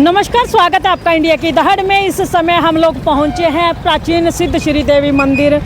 नमस्कार, स्वागत है आपका इंडिया की दहड़ में। इस समय हम लोग पहुंचे हैं प्राचीन सिद्ध श्री देवी मंदिर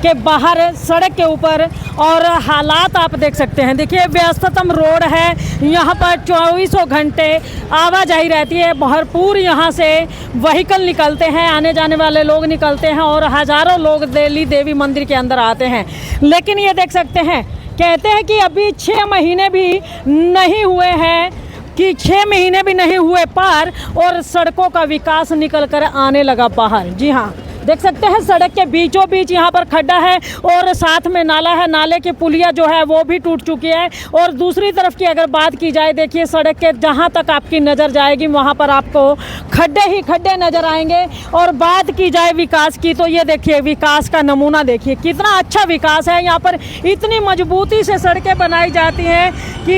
के बाहर सड़क के ऊपर और हालात आप देख सकते हैं। देखिए, व्यस्ततम रोड है, यहाँ पर 24 घंटे आवाजाही रहती है। भरपूर यहाँ से व्हीकल निकलते हैं, आने जाने वाले लोग निकलते हैं और हज़ारों लोग डेली देवी मंदिर के अंदर आते हैं। लेकिन ये देख सकते हैं, कहते हैं कि अभी 6 महीने भी नहीं हुए हैं, कि 6 महीने भी नहीं हुए पार और सड़कों का विकास निकल कर आने लगा बाहर। जी हाँ, देख सकते हैं सड़क के बीचों बीच यहाँ पर खड्डा है और साथ में नाला है। नाले की पुलिया जो है वो भी टूट चुकी है। और दूसरी तरफ की अगर बात की जाए, देखिए सड़क के जहाँ तक आपकी नज़र जाएगी वहाँ पर आपको खड्डे ही खड्डे नज़र आएंगे। और बात की जाए विकास की, तो ये देखिए विकास का नमूना देखिए, कितना अच्छा विकास है। यहाँ पर इतनी मजबूती से सड़कें बनाई जाती हैं कि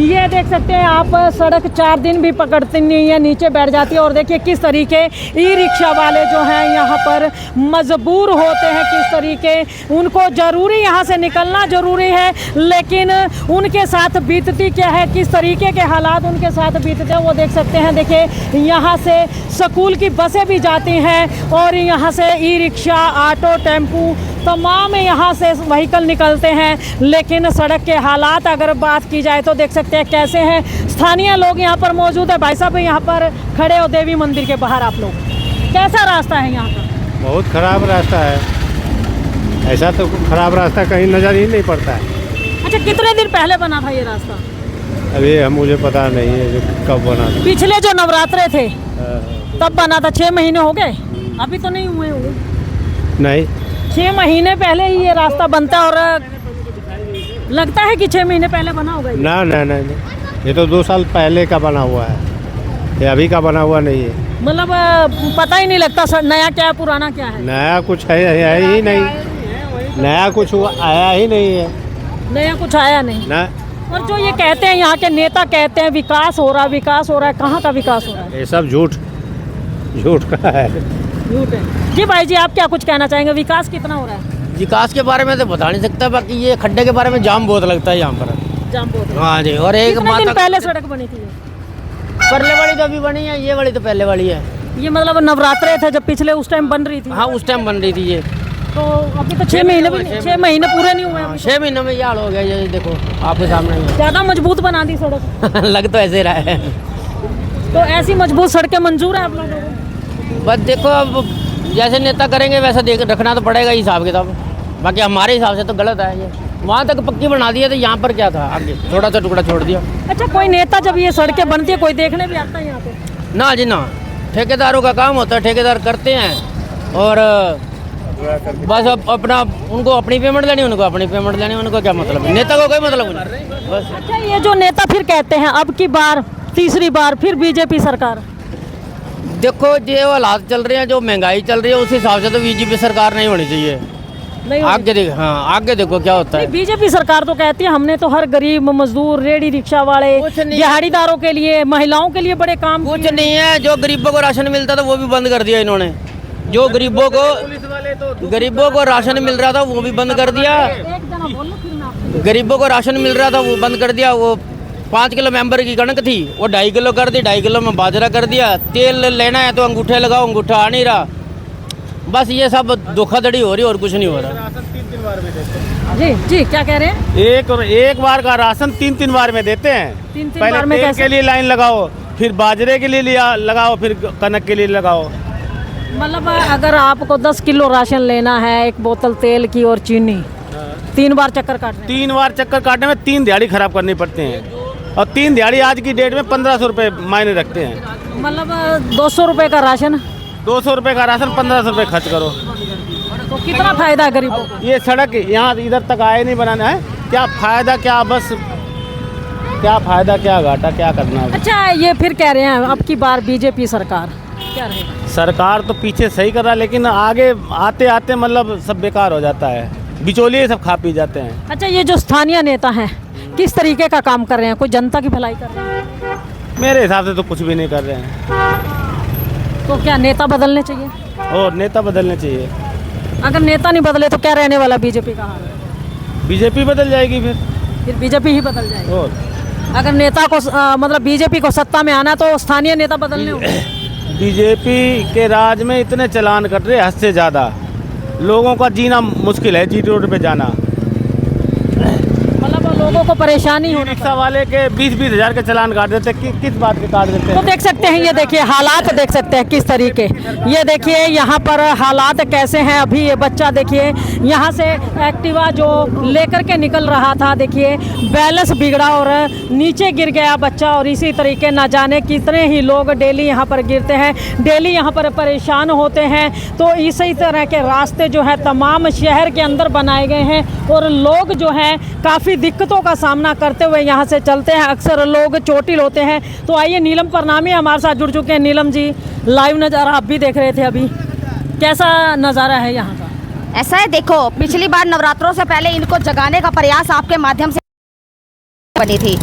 ये देख सकते हैं आप, सड़क 4 दिन भी पकड़ती नहीं है, नीचे बैठ जाती है। और देखिए किस तरीके ई रिक्शा वाले जो हैं यहाँ पर मजबूर होते हैं, किस तरीके उनको ज़रूरी यहाँ से निकलना ज़रूरी है, लेकिन उनके साथ बीतती क्या है, किस तरीके के हालात उनके साथ बीतते हैं वो देख सकते हैं। देखिए यहाँ से स्कूल की बसें भी जाती हैं और यहाँ से ई रिक्शा, ऑटो, टेम्पू तमाम यहाँ से व्हीकल निकलते हैं। लेकिन सड़क के हालात अगर बात की जाए तो देख सकते हैं कैसे हैं। स्थानीय लोग यहाँ पर मौजूद है। भाई साहब यहाँ पर खड़े हो देवी मंदिर के बाहर, आप लोग, कैसा रास्ता है यहाँ का? बहुत ख़राब रास्ता है। ऐसा तो ख़राब रास्ता कहीं नज़र ही नहीं पड़ता है। अच्छा, कितने दिन पहले बना था ये रास्ता? अभी मुझे पता नहीं है जो कब बना था। पिछले जो नवरात्रे थे तब बना था। 6 महीने हो गए, अभी तो नहीं हुए होंगे। नहीं, 6 महीने पहले ही ये रास्ता बनता है और लगता है कि 6 महीने पहले बना होगा। ना ना ना ना, ये तो 2 साल पहले का बना हुआ है, ये अभी का बना हुआ नहीं है। मतलब पता ही नहीं लगता सर, नया क्या है पुराना क्या है। नया कुछ है ही नहीं, नया कुछ आया ही नहीं है। नया कुछ आया नहीं ना। और जो ये कहते हैं यहाँ के नेता, कहते हैं विकास हो रहा है, विकास हो रहा है, कहाँ का विकास हो रहा है? ये सब झूठ का है। झूठ है। जी भाई जी, आप क्या कुछ कहना चाहेंगे, विकास कितना हो रहा है? विकास के बारे में तो बता नहीं सकता, बाकी ये खड्डे के बारे में जाम बहुत लगता है यहाँ पर। जाम बहुत है। हाँ जी। और एक कितने दिन बात, पहले सड़क बनी थी? परले वाली तो अभी बनी है, ये वाली तो पहले वाली है। ये मतलब नवरात्रे थे जब पिछले, उस टाइम बन रही थी? हाँ, उस टाइम बन रही थी ये। तो अभी तो 6 महीने भी नहीं, 6 महीने पूरे नहीं हुए अभी। 6 महीनों में ये हाल हो गया। ये देखो आपके सामने ही ज़्यादा मजबूत बना दी सड़क। लग तो ऐसे रहा है। तो ऐसी मजबूत सड़कें मंजूर है आप लोगों को? बस देखो, अब जैसे नेता करेंगे वैसा देख रखना तो पड़ेगा हिसाब किताब। बाकी हमारे हिसाब से तो गलत है ये। वहाँ तक पक्की बना दिया तो यहाँ पर क्या था, आगे छोटा सा टुकड़ा छोड़ दिया। अच्छा, कोई नेता जब ये सड़कें बनती है कोई देखने भी आता है यहाँ पे? ना जी ना, ठेकेदारों का काम होता है, ठेकेदार करते हैं और बस अपना, उनको अपनी पेमेंट देनी, उनको अपनी पेमेंट देनी, उनको क्या मतलब है, नेता को कोई मतलब नहीं बस। अच्छा, ये जो नेता फिर कहते हैं अब की बार, तीसरी बार फिर बीजेपी सरकार, देखो जो हालात चल रहे हैं, जो महंगाई चल रही है, उस हिसाब से तो बीजेपी सरकार नहीं होनी चाहिए। नहीं आगे देखो, हाँ आगे देखो क्या होता है। बीजेपी सरकार तो कहती है हमने तो हर गरीब मजदूर, रेडी रिक्शा वाले, दिहाड़ीदारों के लिए, महिलाओं के लिए बड़े काम कुछ नहीं है। जो गरीबों को राशन मिलता था वो भी बंद कर दिया इन्होंने। जो गरीबों को राशन मिल रहा था वो भी बंद कर दिया। गरीबों को राशन मिल रहा था वो बंद कर दिया। वो 5 किलो मेंबर की कणक थी, वो 2.5 किलो कर दी, 2.5 किलो में बाजरा कर दिया। तेल लेना है तो अंगूठे लगाओ, अंगूठा आ नहीं रहा। बस ये सब धोखाधड़ी हो रही है और कुछ नहीं हो रहा। जी जी, क्या कह रहे हैं? एक बार का राशन 3 बार में देते हैं। 3 पहले बार में तेल कैसे? के लिए लाइन लगाओ, फिर बाजरे के लिए लगाओ, फिर कनक के लिए लगाओ। मतलब अगर आपको 10 किलो राशन लेना है, 1 बोतल तेल की और चीनी, 3 बार चक्कर काटने 3 बार चक्कर काटने में 3 दिहाड़ी खराब करनी पड़ते हैं। और 3 दिहाड़ी आज की डेट में 1500 रुपये मायने रखते हैं। मतलब 200 रुपये का राशन, 200 रुपये का राशन 1500 रुपये खर्च करो तो कितना फायदा है गरीबों को? ये सड़क यहाँ इधर तक आए नहीं बनाना है, क्या फायदा, क्या बस क्या फायदा, क्या घाटा, क्या करना है। अच्छा, ये फिर कह रहे हैं अब की बार बीजेपी सरकार, क्या रहेगा? सरकार तो पीछे सही कर रहा है, लेकिन आगे आते आते मतलब सब बेकार हो जाता है, बिचौलिए सब खा पी जाते हैं। अच्छा, ये जो स्थानीय नेता हैं किस तरीके का काम कर रहे हैं? कोई जनता की भलाई कर रहे हैं? मेरे हिसाब से तो कुछ भी नहीं कर रहे हैं। तो क्या नेता बदलने चाहिए? और नेता बदलने चाहिए। अगर नेता नहीं बदले तो क्या रहने वाला बीजेपी का हाल है? बीजेपी बदल जाएगी, फिर बीजेपी ही बदल जाएगी। और अगर नेता को मतलब बीजेपी को सत्ता में आना तो स्थानीय नेता बदलने होंगे। बीजेपी के राज में इतने चालान कट रहे हद से ज़्यादा, लोगों का जीना मुश्किल है, जीटी रोड पे जाना। मतलब लोगों को परेशानी हो। रिक्शा वाले के 20-20 हज़ार के चालान काट देते, किस बात के काट देते तो हैं? देख सकते हैं, ये देखिए हालात देख सकते हैं किस तरीके, ये देखिए यहाँ पर हालात कैसे हैं। अभी ये बच्चा देखिए यहाँ से एक्टिवा जो लेकर के निकल रहा था, देखिए बैलेंस बिगड़ा और नीचे गिर गया बच्चा। और इसी तरीके ना जाने कितने ही लोग डेली यहाँ पर गिरते हैं, डेली यहाँ पर परेशान होते हैं। तो इसी तरह के रास्ते जो है तमाम शहर के अंदर बनाए गए हैं और लोग जो हैं काफ़ी दिक्कतों का सामना करते हुए यहाँ से चलते हैं। अक्सर लोग चोटिल होते हैं। तो आइए नीलम परनामी हमारे साथ जुड़ चुके हैं। नीलम जी, लाइव नज़ारा आप भी देख रहे थे, अभी कैसा नज़ारा है यहाँ का? ऐसा है, देखो पिछली बार नवरात्रों से पहले इनको जगाने का प्रयास आपके माध्यम से बनी थी।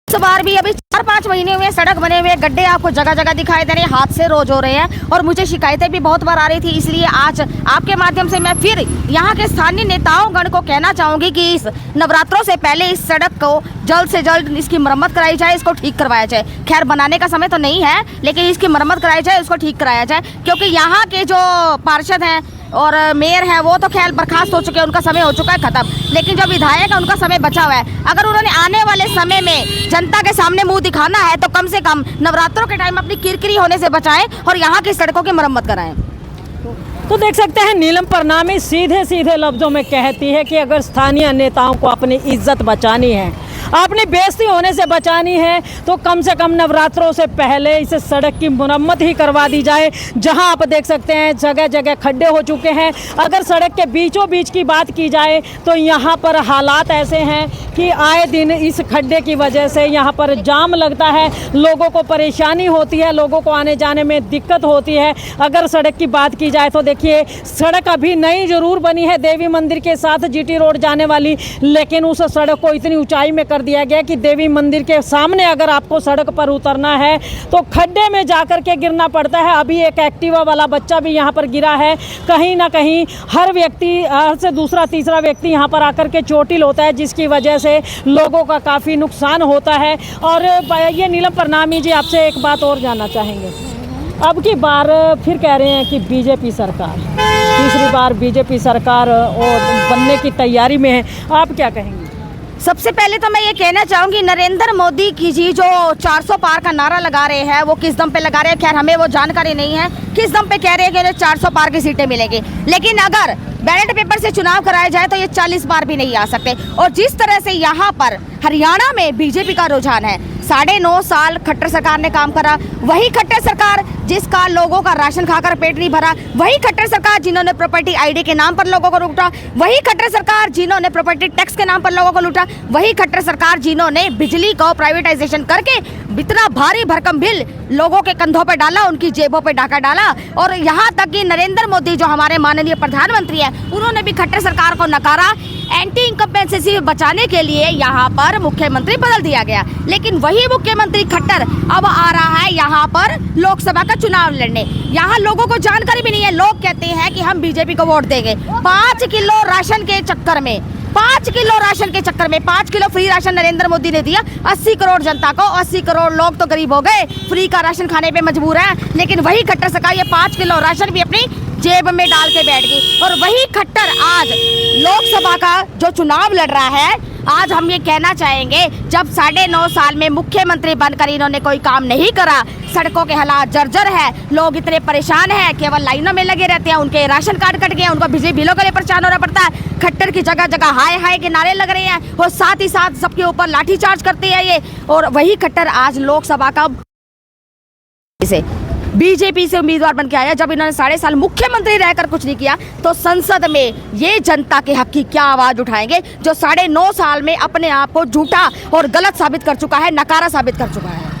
इस बार भी अभी 4-5 महीने हुए सड़क बने हुए, गड्ढे आपको जगह जगह दिखाई दे रहे हैं, हादसे रोज हो रहे हैं और मुझे शिकायतें भी बहुत बार आ रही थी। इसलिए आज आपके माध्यम से मैं फिर यहाँ के स्थानीय नेताओं गण को कहना चाहूंगी कि इस नवरात्रों से पहले इस सड़क को जल्द से जल्द इसकी मरम्मत कराई जाए, इसको ठीक करवाया जाए। खैर बनाने का समय तो नहीं है, लेकिन इसकी मरम्मत कराई जाए, उसको ठीक कराया जाए। क्योंकि यहाँ के जो पार्षद हैं और मेयर है वो तो खैर बर्खास्त हो चुके हैं, उनका समय हो चुका है खत्म। लेकिन जो विधायक है उनका समय बचा हुआ है। अगर उन्होंने आने वाले समय में जनता के सामने मुंह दिखाना है तो कम से कम नवरात्रों के टाइम अपनी किरकिरी होने से बचाएं और यहाँ की सड़कों की मरम्मत कराएं। तो देख सकते हैं नीलम परनामी सीधे सीधे लफ्जों में कहती है कि अगर स्थानीय नेताओं को अपनी इज्जत बचानी है, अपनी बेइज्जती होने से बचानी है, तो कम से कम नवरात्रों से पहले इस सड़क की मुरम्मत ही करवा दी जाए। जहां आप देख सकते हैं जगह जगह खड्डे हो चुके हैं। अगर सड़क के बीचों बीच की बात की जाए तो यहाँ पर हालात ऐसे हैं कि आए दिन इस खड्डे की वजह से यहाँ पर जाम लगता है, लोगों को परेशानी होती है, लोगों को आने जाने में दिक्कत होती है। अगर सड़क की बात की जाए तो देखिए सड़क अभी नई ज़रूर बनी है देवी मंदिर के साथ जीटी रोड जाने वाली, लेकिन उस सड़क को इतनी ऊंचाई में कर दिया गया कि देवी मंदिर के सामने अगर आपको सड़क पर उतरना है तो खड्डे में जाकर के गिरना पड़ता है। अभी एक एक्टिवा वाला बच्चा भी यहाँ पर गिरा है। कहीं ना कहीं हर से दूसरा तीसरा व्यक्ति यहाँ पर आकर के चोटिल होता है, जिसकी वजह से लोगों का काफ़ी नुकसान होता है। और ये नीलम परनामी जी, आपसे एक बात और जानना चाहेंगे। अब की बार फिर कह रहे हैं कि बीजेपी सरकार, तीसरी बार बीजेपी सरकार और बनने की तैयारी में है, आप क्या कहेंगे? सबसे पहले तो मैं ये कहना चाहूंगी, नरेंद्र मोदी की जी जो 400 पार का नारा लगा रहे हैं वो किस दम पे लगा रहे हैं, खैर हमें वो जानकारी नहीं है किस दम पे कह रहे हैं कि 400 पार की सीटें मिलेंगी। लेकिन अगर बैलेट पेपर से चुनाव कराया जाए तो ये 40 बार भी नहीं आ सकते। और जिस तरह से यहाँ पर हरियाणा में बीजेपी का रुझान है, 9.5 साल खट्टर सरकार ने काम करा, वही खट्टर सरकार जिसका लोगों का राशन खाकर पेट नहीं भरा, वही खट्टर सरकार जिन्होंने प्रॉपर्टी आईडी के नाम पर लोगों को लूटा, वही खट्टर सरकार जिन्होंने प्रॉपर्टी टैक्स के नाम पर लोगों को लूटा, वही खट्टर सरकार जिन्होंने बिजली को प्राइवेटाइजेशन करके इतना भारी भरकम बिल लोगों के कंधों पे डाला, उनकी जेबों पे डाका डाला। और यहाँ तक कि नरेंद्र मोदी जो हमारे माननीय प्रधानमंत्री हैं, उन्होंने भी खट्टर सरकार को नकारा। एंटी इनकम्पेंसेंसी बचाने के लिए यहाँ पर मुख्यमंत्री बदल दिया गया, लेकिन वही मुख्यमंत्री खट्टर अब आ रहा है यहाँ पर लोकसभा का चुनाव लड़ने। यहाँ लोगों को जानकारी भी नहीं है, लोग कहते हैं कि हम बीजेपी को वोट देंगे। 5 किलो राशन के चक्कर में 5 kilo free ration Narendra Modi ने दिया 80 करोड़ जनता को। 80 करोड़ लोग तो गरीब हो गए, फ्री का राशन खाने पे मजबूर है। लेकिन वही खट्टर सरकार ये 5 किलो राशन भी अपनी जेब में डाल के बैठ गई। और वही खट्टर आज लोकसभा का जो चुनाव लड़ रहा है, आज हम ये कहना चाहेंगे, जब 9.5 साल में मुख्यमंत्री बनकर इन्होंने कोई काम नहीं करा, सड़कों के हालात जर्जर है, लोग इतने परेशान हैं, केवल लाइनों में लगे रहते हैं, उनके राशन कार्ड कट गए, उनको बिजली बिलों के लिए परेशान होना पड़ता है। खट्टर की जगह जगह हाय हाय के नारे लग रहे हैं और साथ ही साथ सबके ऊपर लाठीचार्ज करते हैं ये। और वही खट्टर आज लोकसभा का बीजेपी से उम्मीदवार बन के आया। जब इन्होंने 7.5 साल मुख्यमंत्री रहकर कुछ नहीं किया, तो संसद में ये जनता के हक की क्या आवाज उठाएंगे, जो 9.5 साल में अपने आप को झूठा और गलत साबित कर चुका है, नकारा साबित कर चुका है।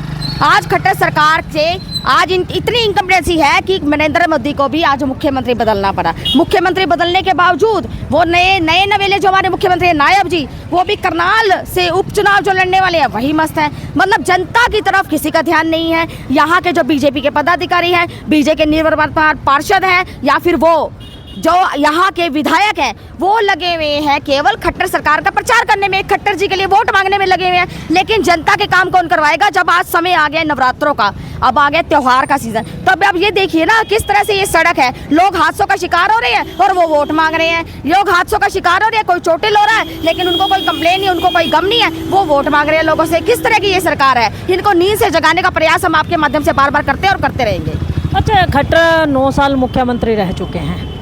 आज खट्टर सरकार से आज इतनी इनकम्पेटेंसी है कि नरेंद्र मोदी को भी आज मुख्यमंत्री बदलना पड़ा। मुख्यमंत्री बदलने के बावजूद वो नए नवेले जो हमारे मुख्यमंत्री हैं, नायब जी, वो भी करनाल से उपचुनाव जो लड़ने वाले हैं वही मस्त है। मतलब जनता की तरफ किसी का ध्यान नहीं है। यहाँ के जो बीजेपी के पदाधिकारी हैं, बीजेपी के निर्विवाद पार्षद हैं, या फिर वो जो यहाँ के विधायक हैं वो लगे हुए हैं केवल खट्टर सरकार का प्रचार करने में, खट्टर जी के लिए वोट मांगने में लगे हुए हैं। लेकिन जनता के काम कौन करवाएगा जब आज समय आ गया नवरात्रों का, अब आ गया त्योहार का सीजन। तब अब ये देखिए ना किस तरह से ये सड़क है, लोग हादसों का शिकार हो रहे हैं और वो वोट मांग रहे हैं। लोग हादसों का शिकार हो रहे हैं, कोई चोटिल हो रहा है लेकिन उनको कोई कंप्लेन नहीं, उनको कोई गम नहीं है, वो वोट मांग रहे हैं लोगों से। किस तरह की ये सरकार है, इनको नींद से जगाने का प्रयास हम आपके माध्यम से बार बार करते हैं और करते रहेंगे। अच्छा, खट्टर 9 साल मुख्यमंत्री रह चुके हैं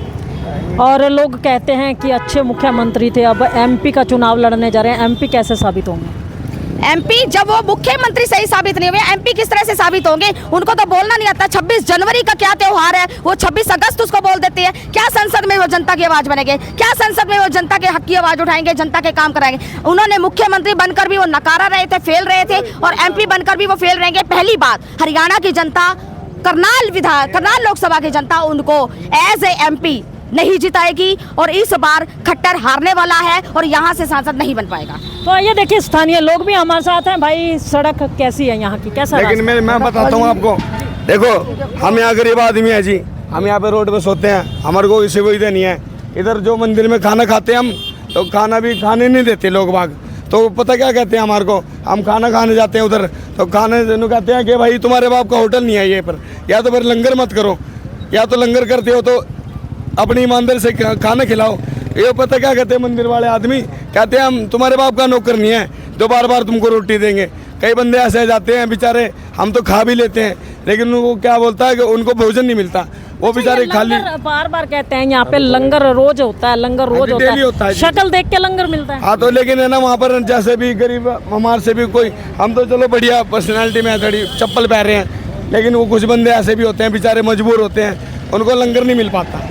और लोग कहते हैं कि अच्छे मुख्यमंत्री थे, अब एमपी का चुनाव लड़ने जा रहे हैं, एमपी कैसे साबित होंगे? एमपी जब वो मुख्यमंत्री सही साबित नहीं हुए, एमपी किस तरह से साबित होंगे? उनको तो बोलना नहीं आता। 26 जनवरी का क्या त्योहार है, वो 26 अगस्त उसको बोल देते हैं। क्या संसद में वो जनता की आवाज बनेंगे? क्या संसद में वो जनता के हक की आवाज उठाएंगे, जनता के काम कराएंगे? उन्होंने मुख्यमंत्री बनकर भी वो नकारा रहे थे, फेल रहे थे, और एमपी बनकर भी वो फेल रहेंगे। पहली बात, हरियाणा की जनता, करनाल लोकसभा की जनता उनको एज ए एमपी नहीं जिताएगी और इस बार खट्टर हारने वाला है और यहाँ से सांसद नहीं बन पाएगा। तो ये देखिए स्थानीय लोग भी हमारे साथ हैं। भाई सड़क कैसी है यहाँ की, कैसा? लेकिन मैं बताता हूँ आपको, देखो हम यहाँ गरीब आदमी है जी, हम यहाँ पे रोड पे सोते हैं, हमारे को इसी सुविधा नहीं है। इधर जो मंदिर में खाना खाते हैं हम, तो खाना भी खाने नहीं देते लोग बाग। तो पता क्या कहते हैं हमारे को, हम खाना खाने जाते हैं उधर तो खाने कहते हैं कि भाई तुम्हारे बाप का होटल नहीं है ये पर, या तो फिर लंगर मत करो, या तो लंगर करते हो तो अपनी ईमानदारी से खाना खिलाओ। ये पता क्या कहते हैं मंदिर वाले आदमी, कहते हैं हम तुम्हारे बाप का नौकर नहीं है जो बार बार तुमको रोटी देंगे। कई बंदे ऐसे जाते हैं बेचारे, हम तो खा भी लेते हैं लेकिन वो क्या बोलता है कि उनको भोजन नहीं मिलता, वो बेचारे खाली बार बार कहते हैं यहाँ पे लंगर रोज होता है, लंगर रोज होता है, शक्ल देख के लंगर मिलता है। हाँ तो लेकिन है ना वहाँ पर जैसे भी गरीब हमारे से भी कोई, हम तो चलो बढ़िया पर्सनैलिटी में थोड़ी चप्पल पहन रहे हैं, लेकिन वो कुछ बंदे ऐसे भी होते हैं बेचारे मजबूर होते हैं, उनको लंगर नहीं मिल पाता।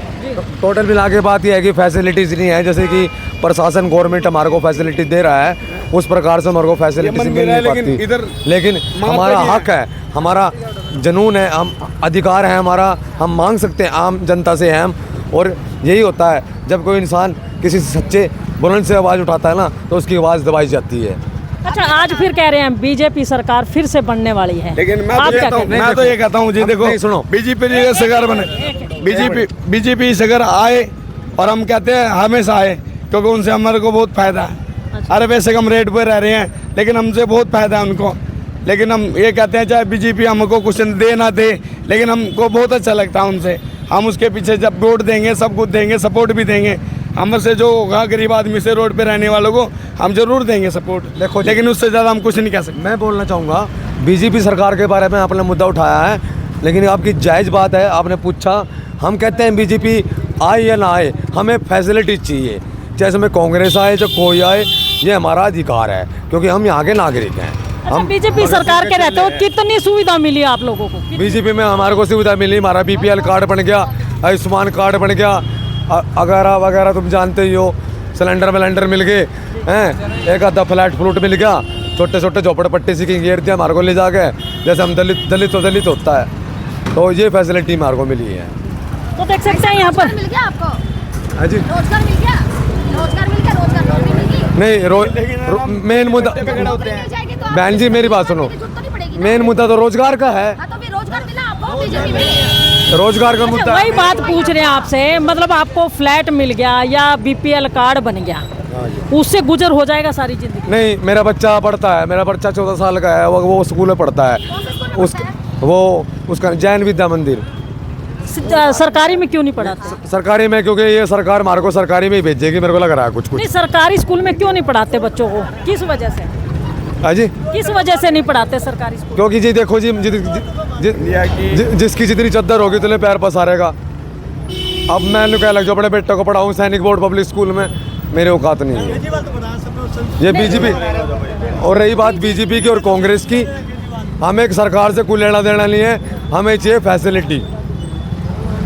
टोटल मिला के बात यह है कि फैसिलिटीज़ नहीं है, जैसे कि प्रशासन गवर्नमेंट हमारे को फैसिलिटी दे रहा है उस प्रकार से हमारे को फैसिलिटीज मिल नहीं पाती। लेकिन हमारा हक है, हमारा जुनून है, हम अधिकार है हमारा, हम मांग सकते हैं आम जनता से हैं हम। और यही होता है जब कोई इंसान किसी सच्चे बुलंद से आवाज़ उठाता है ना तो उसकी आवाज़ दबाई जाती है। अच्छा, आज फिर कह रहे हैं बीजेपी सरकार फिर से बनने वाली है, लेकिन मैं तो ये कहता हूँ जी, देखो सुनो, बीजेपी सरकार बने, बीजेपी सरकार आए और हम कहते हैं हमेशा आए क्योंकि उनसे हमारे को बहुत फायदा है। अरे वैसे कम रेट पर रह रहे हैं लेकिन हमसे बहुत फायदा है उनको। लेकिन हम ये कहते हैं चाहे बीजेपी हमको कुछ दे ना दे, लेकिन हमको बहुत अच्छा लगता है उनसे। हम उसके पीछे जब वोट देंगे सब कुछ देंगे, सपोर्ट भी देंगे। हमसे जो होगा गरीब आदमी से, रोड पे रहने वालों को हम जरूर देंगे सपोर्ट, देखो, लेकिन उससे ज़्यादा हम कुछ नहीं कह सकते। मैं बोलना चाहूँगा बीजेपी सरकार के बारे में आपने मुद्दा उठाया है, लेकिन आपकी जायज़ बात है, आपने पूछा। हम कहते हैं बीजेपी आए या ना आए, हमें फैसिलिटीज चाहिए, चाहे हमें कांग्रेस आए चाहे कोई आए, ये हमारा अधिकार है क्योंकि हम यहाँ के नागरिक हैं। अच्छा, बीजेपी सरकार के रहते हो कितनी सुविधा मिली आप लोगों को? बीजेपी में हमारे को सुविधा मिली, हमारा BPL कार्ड बन गया, आयुष्मान कार्ड बन गया, वगैरह वगैरह तुम जानते ही हो, सिलेंडर विलेंडर मिल गए हैं, एक आधा फ्लैट फ्लूट मिल गया, छोटे छोटे झोपड़पट्टी सी घेर दिया हमारे को ले जाके, जैसे हम दलित होता है, तो ये फैसिलिटी हमारे को मिली है। तो देख सकते हैं यहाँ पर मिल गया आपको, हाँ जी, रोजगार मिल गया, रोजगार मिल गया, रोजगार नौकरी मिल गई। नहीं, मेन मुद्दा, बहन जी मेरी बात सुनो, मेन मुद्दा तो रोजगार का है। हाँ, तो भी रोजगार मिला आपको बीजेपी में? रोजगार का मुद्दा, वही बात पूछ रहे हैं आपसे, मतलब आपको फ्लैट मिल गया या BPL कार्ड बन गया, उससे गुजर हो जाएगा सारी जिंदगी? नहीं, मेरा बच्चा पढ़ता है, मेरा बच्चा 14 साल का है, वो स्कूल में पढ़ता है, उसका जैन विद्या मंदिर। सरकारी में क्यों नहीं पढ़ाते? सरकारी में क्योंकि ये सरकार हमारे को सरकारी में ही भेजेगी, मेरे को लग रहा है कुछ। नहीं, सरकारी स्कूल में क्यों नहीं पढ़ाते बच्चों को, किस वजह से? हाँ जी, किस वजह से नहीं पढ़ाते सरकारी स्कूल? क्योंकि जी देखो जी, जिसकी जितनी चद्दर होगी उतने पैर पसारेगा। अब मैंने कह लग जो अपने बेटे को पढ़ाऊँ सैनिक बोर्ड पब्लिक स्कूल में, मेरे औकात नहीं है। ये बीजेपी, और रही बात बीजेपी की और कांग्रेस की, हमें एक सरकार से कोई लेना देना नहीं है, हमें चाहिए फैसिलिटी।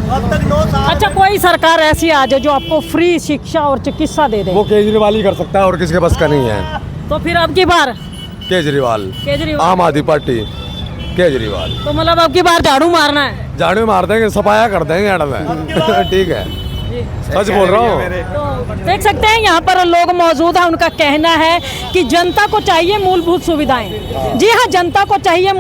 अच्छा, कोई सरकार ऐसी आ जाए जो आपको फ्री शिक्षा और चिकित्सा दे दे? वो केजरीवाल ही कर सकता है और किसके बस का नहीं है। तो फिर अब की बार केजरीवाल, आम आदमी पार्टी, केजरीवाल। तो मतलब अब की बार झाड़ू मारना है? झाड़ू मार देंगे, सफाया कर देंगे एड में। ठीक है, सच बोल रहा हूँ। तो देख सकते हैं यहाँ पर लोग मौजूद हैं, उनका कहना है कि जनता को चाहिए मूलभूत सुविधाएं। जी हाँ, जनता को चाहिए